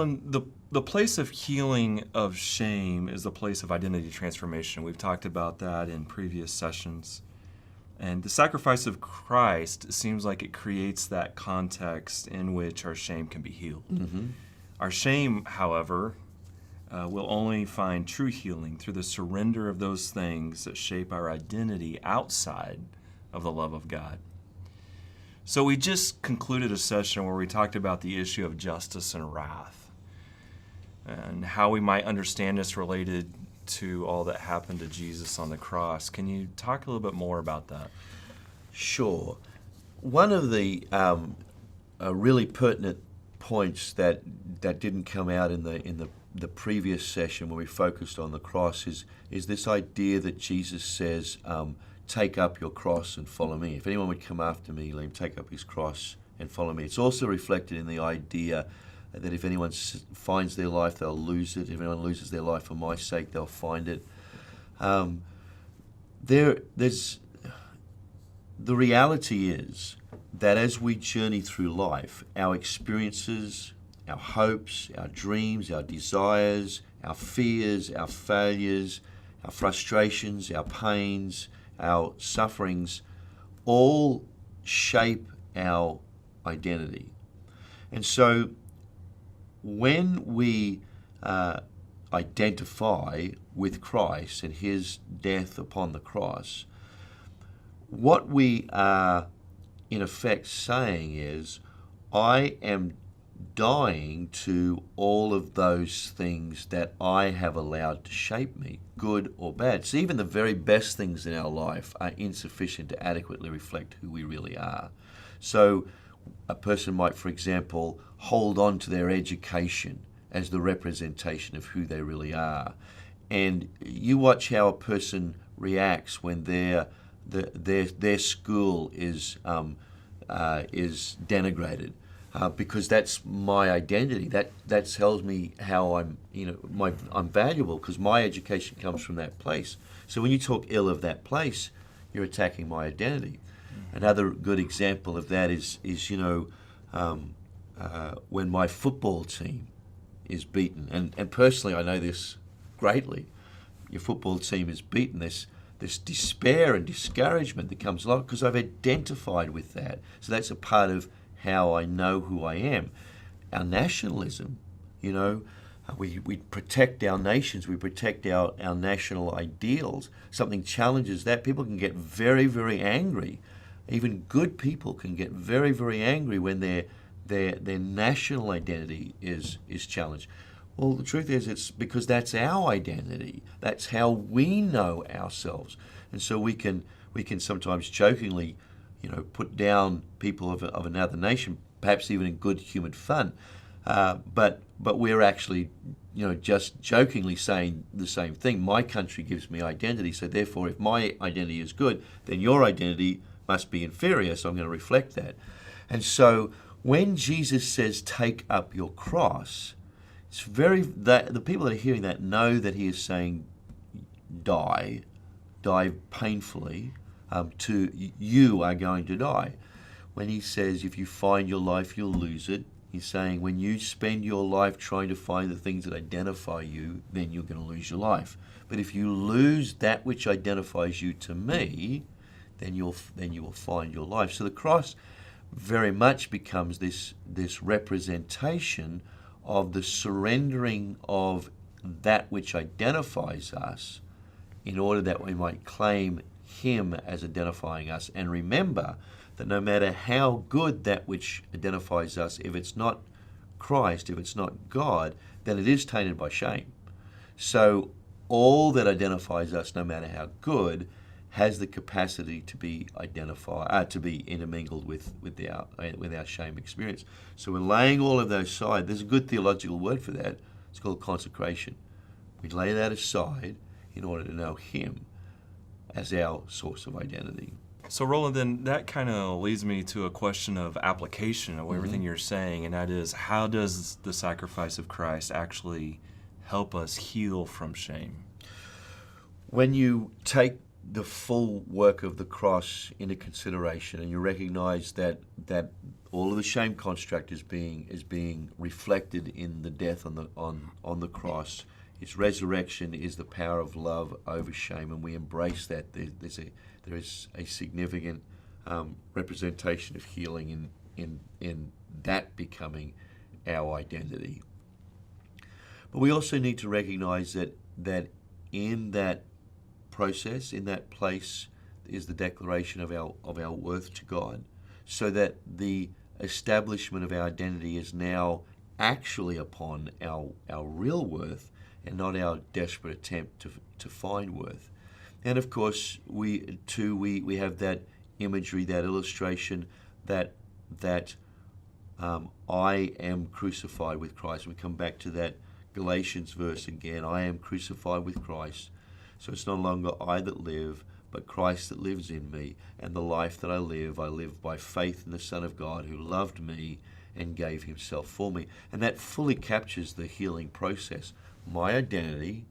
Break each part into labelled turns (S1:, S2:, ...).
S1: Roland, the place of healing of shame is the place of identity transformation. We've talked about that in previous sessions. And the sacrifice of Christ seems like it creates that context in which our shame can be healed.
S2: Mm-hmm.
S1: Our shame, however, will only find true healing through the surrender of those things that shape our identity outside of the love of God. So we just concluded a session where we talked about the issue of justice and wrath and how we might understand this related to all that happened to Jesus on the cross. Can you talk a little bit more about that?
S2: Sure. One of the really pertinent points that didn't come out in the previous session when we focused on the cross is this idea that Jesus says, take up your cross and follow me. If anyone would come after me, let him take up his cross and follow me. It's also reflected in the idea that if anyone finds their life, they'll lose it. If anyone loses their life for my sake, they'll find it. There's the reality is that as we journey through life, our experiences, our hopes, our dreams, our desires, our fears, our failures, our frustrations, our pains, our sufferings, all shape our identity. And so when we identify with Christ and his death upon the cross, what we are in effect saying is, I am dying to all of those things that I have allowed to shape me, good or bad. So even the very best things in our life are insufficient to adequately reflect who we really are. So a person might, for example, hold on to their education as the representation of who they really are. And you watch how a person reacts when their school is denigrated. Because that's my identity. That tells me how I'm valuable because my education comes from that place. So when you talk ill of that place, you're attacking my identity. Another good example of that is when my football team is beaten, and personally I know this greatly. Your football team is beaten. This despair and discouragement that comes along because I've identified with that. So that's a part of how I know who I am. Our nationalism, we protect our nations, we protect our national ideals. Something challenges that, people can get very, very angry. Even good people can get very, very angry when their national identity is challenged. Well, the truth is it's because that's our identity. That's how we know ourselves. And so we can sometimes jokingly put down people of another nation, perhaps even in good humored fun. But we're actually, just jokingly saying the same thing. My country gives me identity, so therefore if my identity is good, then your identity must be inferior, so I'm going to reflect that. And so when Jesus says, take up your cross, it's the people that are hearing that know that he is saying, die painfully, to you are going to die. When he says, if you find your life, you'll lose it, he's saying when you spend your life trying to find the things that identify you, then you're going to lose your life. But if you lose that which identifies you to me, then you will find your life. So the cross very much becomes this representation of the surrendering of that which identifies us in order that we might claim him as identifying us. And remember that no matter how good that which identifies us, if it's not Christ, if it's not God, then it is tainted by shame. So all that identifies us, no matter how good, has the capacity to be to be intermingled with our shame experience. So we're laying all of those aside. There's a good theological word for that. It's called consecration. We lay that aside in order to know him as our source of identity.
S1: So Roland, then that kind of leads me to a question of application of everything you're saying, and that is, how does the sacrifice of Christ actually help us heal from shame?
S2: When you take the full work of the cross into consideration, and you recognize that all of the shame construct is being reflected in the death on the cross. Its resurrection is the power of love over shame, and we embrace that. There is a significant representation of healing in that becoming our identity. But we also need to recognize that in that process, in that place, is the declaration of our worth to God, so that the establishment of our identity is now actually upon our real worth and not our desperate attempt to find worth. And of course, we have that imagery, that illustration that I am crucified with Christ. We come back to that Galatians verse again. I am crucified with Christ. So it's no longer I that live, but Christ that lives in me. And the life that I live by faith in the Son of God who loved me and gave himself for me. And that fully captures the healing process. My identity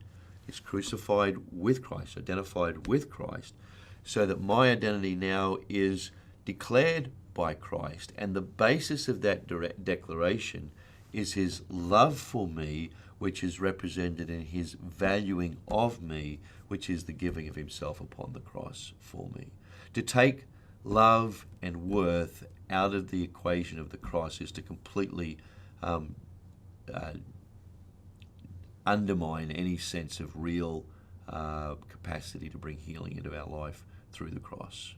S2: is crucified with Christ, identified with Christ, so that my identity now is declared by Christ. And the basis of that declaration is his love for me, which is represented in his valuing of me, which is the giving of himself upon the cross for me. To take love and worth out of the equation of the cross is to completely undermine any sense of real capacity to bring healing into our life through the cross.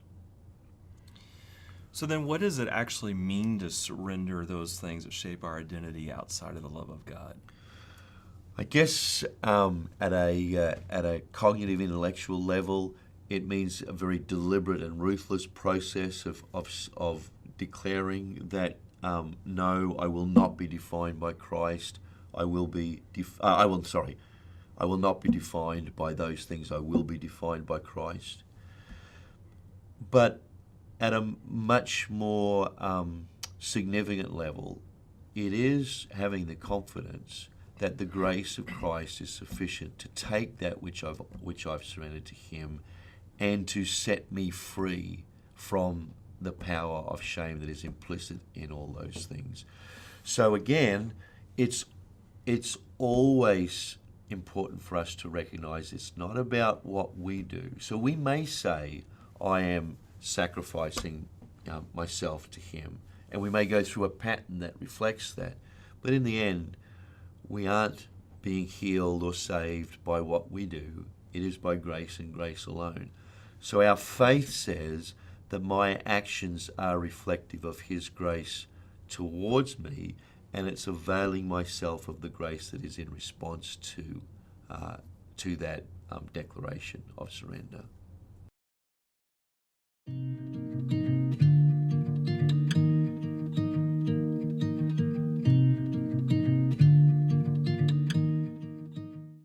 S1: So then what does it actually mean to surrender those things that shape our identity outside of the love of God?
S2: I guess at a cognitive intellectual level, it means a very deliberate and ruthless process of declaring that no, I will not be defined by Christ. I will not be defined by those things. I will be defined by Christ. But at a much more significant level, it is having the confidence that the grace of Christ is sufficient to take that which I've surrendered to him and to set me free from the power of shame that is implicit in all those things. So again, it's always important for us to recognize it's not about what we do. So we may say, I am sacrificing myself to him, and we may go through a pattern that reflects that. But in the end, we aren't being healed or saved by what we do. It is by grace and grace alone. So our faith says that my actions are reflective of his grace towards me, and it's availing myself of the grace that is in response to that declaration of surrender.